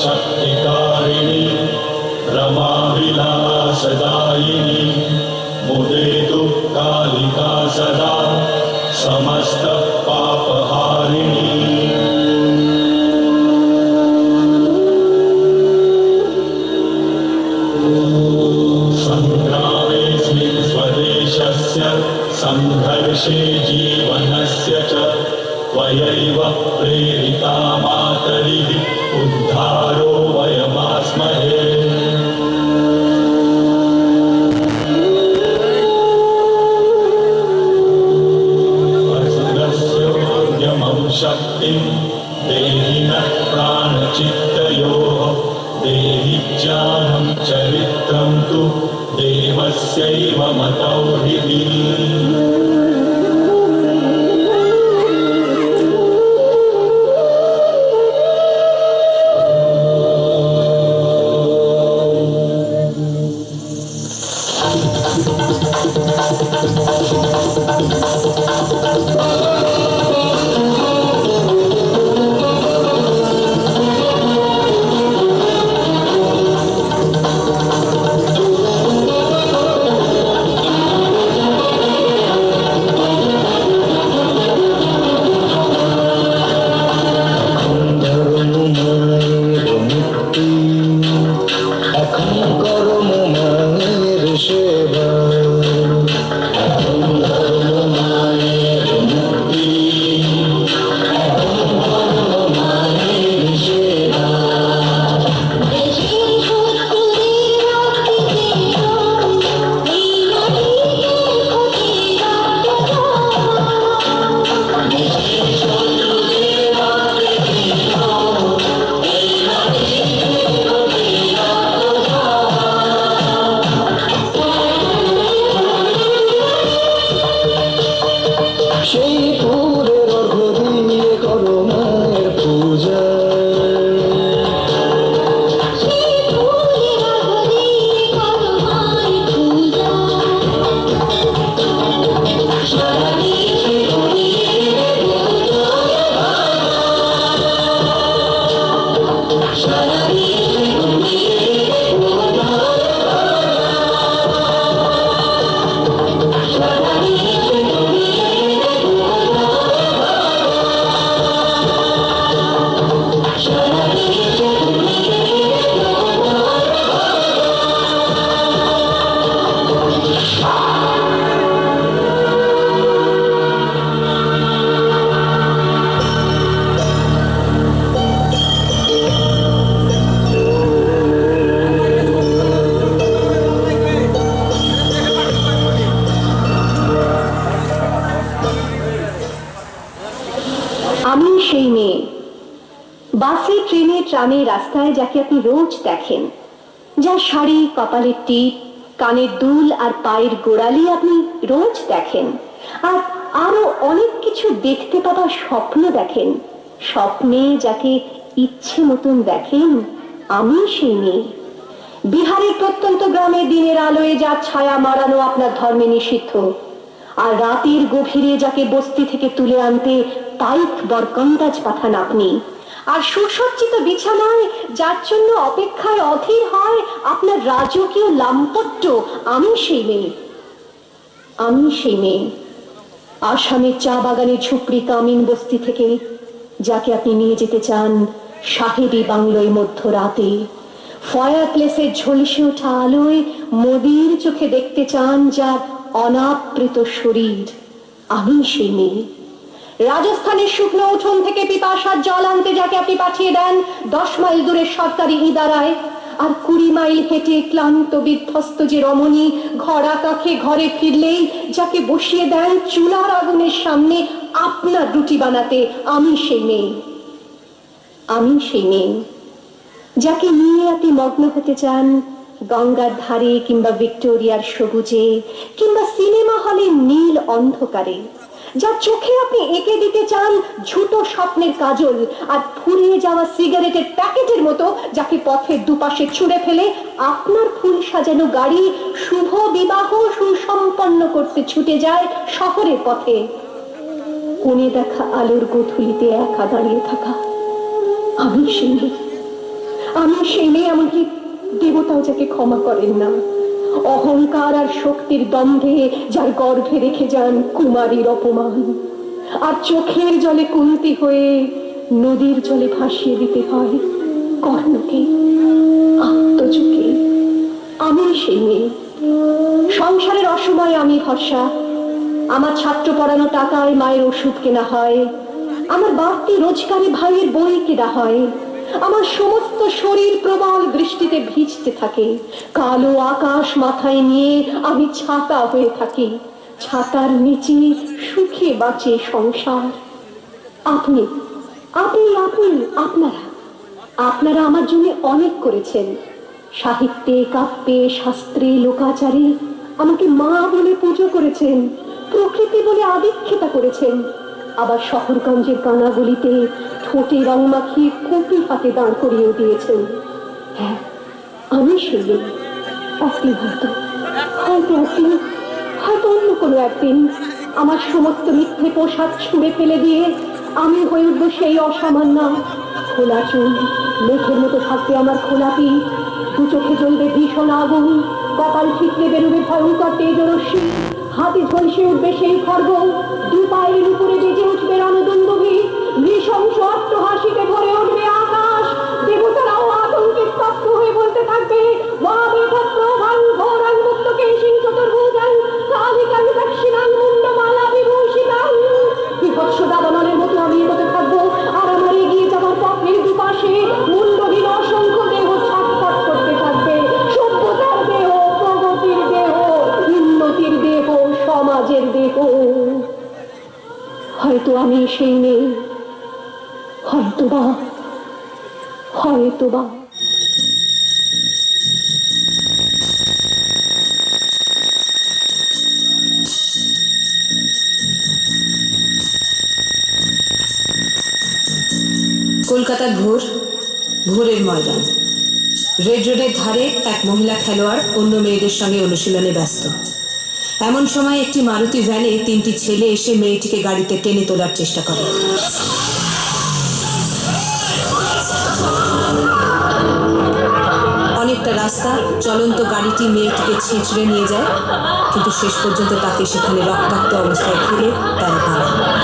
शक्तिकारिणी रमाविलासदायिनी मुदेतु कालिका सदा समस्त पापहारिणी संग्रामेऽस्मिन् स्वदेशस्य संघर्षे जीवनस्य च त्वयैव प्रेरिता मातरिः उद्धारो वयमास्महे असुरस्योद्यमं शक्तिं देहि नः प्राणचित्तयोः देहि ज्ञानं चरित्रं तु देवस्यैव मतौ हृदि আমি সেই মেয়ে, বাসে ট্রেনে ট্রামে রাস্তায় যাকে আপনি রোজ দেখেন, যার শাড়ি, কপালের টিপ, কানের দুল আর পায়ের গোড়ালি আপনি রোজ দেখেন, আর আরো অনেক কিছু দেখতে পাওয়ার স্বপ্ন দেখেন। স্বপ্নে যাকে ইচ্ছে মতন দেখেন, আমি সেই মেয়ে। বিহারের প্রত্যন্ত গ্রামে দিনের আলোয় যার ছায়া মারানো আপনার ধর্মে নিষিদ্ধ, আর রাতের গভীরে যাকে বস্তি থেকে তুলে আনতে পাইক বরকন্দাজ পাঠান আপনি, আর সুসজ্জিত বিছানায় যার জন্য অপেক্ষায় অধীর হয় আপনার রাজকীয় লাম্পট্য, আমি সেই মেয়ে। আমি সেই মেয়ে আসামের চা বাগানের ঝুপড়ি কামিন বস্তি থেকে যাকে আপনি নিয়ে যেতে চান সাহেবী বাংলোয় মধ্যরাতে, ফায়ার প্লেসের ঝলসে ওঠা আলোয় মোদির চোখে দেখতে চান যার অনাবৃত শরীর, আমি সেই মেয়ে। রাজস্থানের শুকনো উঠোন থেকে পিপাসার জল আনতে যাকে আপনি পাঠিয়ে দেন 10 মাইল দূরের সরকারি ইদারায়, আর 20 মাইল হেঁটে ক্লান্ত বিধ্বস্ত যে রমণী ঘরা কাখে ঘরে ফিরলেই যাকে বসিয়ে দেন চুলার আগুনের সামনে আপনার রুটি বানাতে, আমি সেই মেয়ে। আমি সেই মেয়ে যাকে নিয়ে আপনি মগ্ন হতে চান গঙ্গার ধারে কিংবা ভিক্টোরিয়ার সবুজে কিংবা সিনেমা হলের নীল অন্ধকারে, যার চোখে আপনি এঁকে দিতে চান ঝুটো স্বপ্নের কাজল, আর ফুরিয়ে যাওয়া সিগারেটের প্যাকেটের মতো যাকে পথের দুপাশে ছুঁড়ে ফেলে আপনার ফুল সাজানো গাড়ি শুভ বিবাহ সুসম্পন্ন করতে ছুটে যায় শহরের পথে। কোণে দেখা আলোর গোধূলিতে একা দাঁড়িয়ে থাকা, আমি সেই মেয়ে। আমি সেই মেয়ে, এমনকি দেবতাও যাকে ক্ষমা করেন না। অহংকার আর শক্তির দম্ভে যার গর্ভে রেখে যান কুমারীর অপমান, আর চোখের জলে কুন্তি হয়ে নদীর জলে ভাসিয়ে দিতে হয় কর্ণকে, আত্মজকে। আমি সেই মেয়ে। সংসারের অসময়ে আমি ভরসা, আমার ছাত্র পড়ানো টাকায় মায়ের ওষুধ কেনা হয়, আমার বাড়তি রোজগারে ভাইয়ের বই কেনা হয়, আমার সমস্ত শরীর প্রবল বৃষ্টিতে ভিজতে থাকে, কালো আকাশ মাথায় নিয়ে আমি ছাতা হয়ে থাকি, ছাতার নিচে সুখে বাঁচে সংসার। আপনি আপনি আপনি আপনারা আপনারা আমার জন্য অনেক করেছেন। সাহিত্যে, কাব্যে, শাস্ত্রে, লোকাচারে আমাকে মা বলে পুজো করেছেন, প্রকৃতি বলে আদিক্ষেতা করেছেন, আবার শহরগঞ্জের কানাগলিতে ঠোঁটে রং মাখিয়ে কপি হাতে দাঁড় করিয়ে দিয়েছেন। হ্যাঁ, আমি সেই একদিন হয়তো অন্য কোনো একদিন আমার সমস্ত মিথ্যে পোশাক ছুঁড়ে ফেলে দিয়ে আমি হয়ে উঠবো সেই অসামান্য। খোলা চুল, মেঘের মতো থাকবে আমার খোলা পিঠ, দু চোখে জ্বলবে ভীষণ আগুন, কপাল ঠিকরে বেরোবে ভয়ঙ্কর তেজরশ্মি, হাতে ঝলসে উঠবে সেই খর্গ, দু পায়ের উপরে বেজে উঠবে রণদুন্দুভি, নৃশংস অট্টহাসিতে ভরে উঠবে আকাশ, দেবতারাও আতঙ্কে স্তব্ধ হয়ে বলতে থাকবে বিভৎস দাবানলের মতো আমি এগোতে থাকবো, আর আমার এগিয়ে যাবার পথের দুপাশে মুন্ডহীন অসংখ্য দেহ ছটফট করতে থাকবে। সভ্যতার দেহ, প্রগতির দেহ, উন্নতির দেহ, সমাজের দেহ। হয়তো আমি সেই নেই, হয়তোবা। কলকাতার ভোরের ময়দান। রেড রোডের ধারে এক মহিলা খেলোয়াড় অন্য মেয়েদের সঙ্গে অনুশীলনে ব্যস্ত। এমন সময় একটি মারুতি ভ্যানে 3টি ছেলে এসে মেয়েটিকে গাড়িতে টেনে তোলার চেষ্টা করে। অনেকটা রাস্তা চলন্ত গাড়িটি মেয়েটিকে ছিঁচড়ে নিয়ে যায়, কিন্তু শেষ পর্যন্ত তাকে সেখানে রক্তাক্ত অবস্থায় ফেলে তারা পালায়।